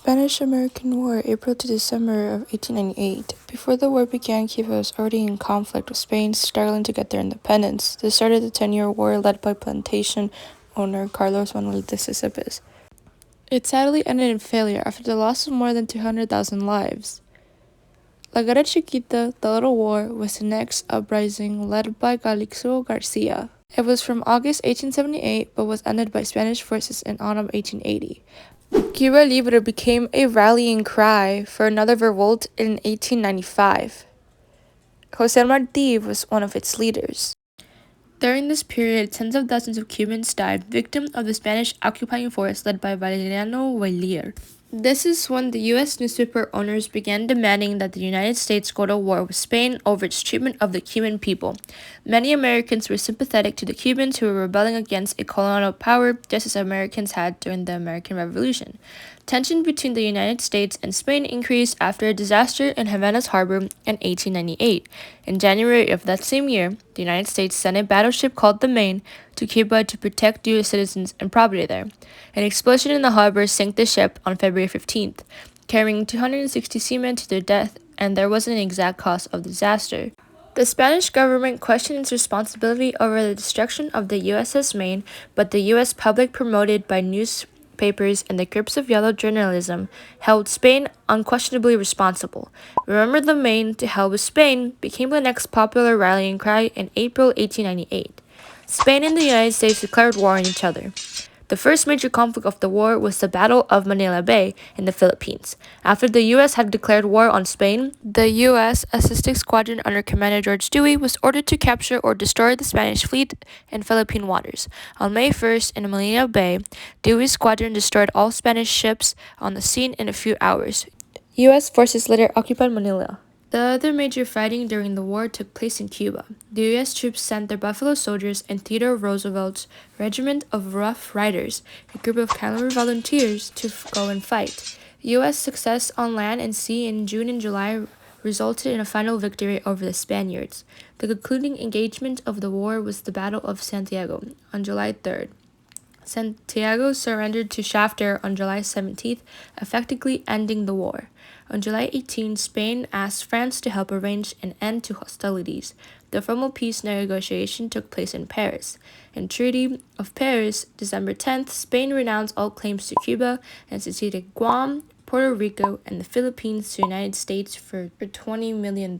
Spanish-American War, April to December of 1898. Before the war began, Cuba was already in conflict with Spain, struggling to get their independence. This started the 10-year war led by plantation owner Carlos Manuel de Cespedes. It sadly ended in failure after the loss of more than 200,000 lives. La Guerra Chiquita, the Little War, was the next uprising led by Calixto Garcia. It was from August 1878 but was ended by Spanish forces in autumn 1880. Cuba Libre became a rallying cry for another revolt in 1895. José Martí was one of its leaders. During this period, tens of thousands of Cubans died, victim of the Spanish occupying force led by Valeriano Huillier. This is when the U.S. newspaper owners began demanding that the United States go to war with Spain over its treatment of the Cuban people. Many Americans were sympathetic to the Cubans who were rebelling against a colonial power, just as Americans had during the American Revolution. Tension between the United States and Spain increased after a disaster in Havana's harbor in 1898. In January of that same year, the United States sent a battleship called the Maine to Cuba to protect U.S. citizens and property there. An explosion in the harbor sank the ship on February 15th, carrying 260 seamen to their death, and there wasn't an exact cause of the disaster. The Spanish government questioned its responsibility over the destruction of the USS Maine, but the U.S. public, promoted by newspapers and the grips of yellow journalism, held Spain unquestionably responsible. Remember the Maine, to hell with Spain, became the next popular rallying cry in April 1898. Spain and the United States declared war on each other. The first major conflict of the war was the Battle of Manila Bay in the Philippines. After the U.S. had declared war on Spain, the U.S. assisting squadron under Commander George Dewey was ordered to capture or destroy the Spanish fleet in Philippine waters. On May 1st, in Melina Bay, Dewey's squadron destroyed all Spanish ships on the scene in a few hours. U.S. forces later occupied Manila. The other major fighting during the war took place in Cuba. The U.S. troops sent their Buffalo Soldiers and Theodore Roosevelt's Regiment of Rough Riders, a group of cavalry volunteers, to go and fight. U.S. success on land and sea in June and July resulted in a final victory over the Spaniards. The concluding engagement of the war was the Battle of Santiago on July 3rd. Santiago surrendered to Shafter on July 17th, effectively ending the war. On July 18, Spain asked France to help arrange an end to hostilities. The formal peace negotiation took place in Paris. In Treaty of Paris, December 10th, Spain renounced all claims to Cuba and seceded Guam, Puerto Rico, and the Philippines to the United States for $20 million.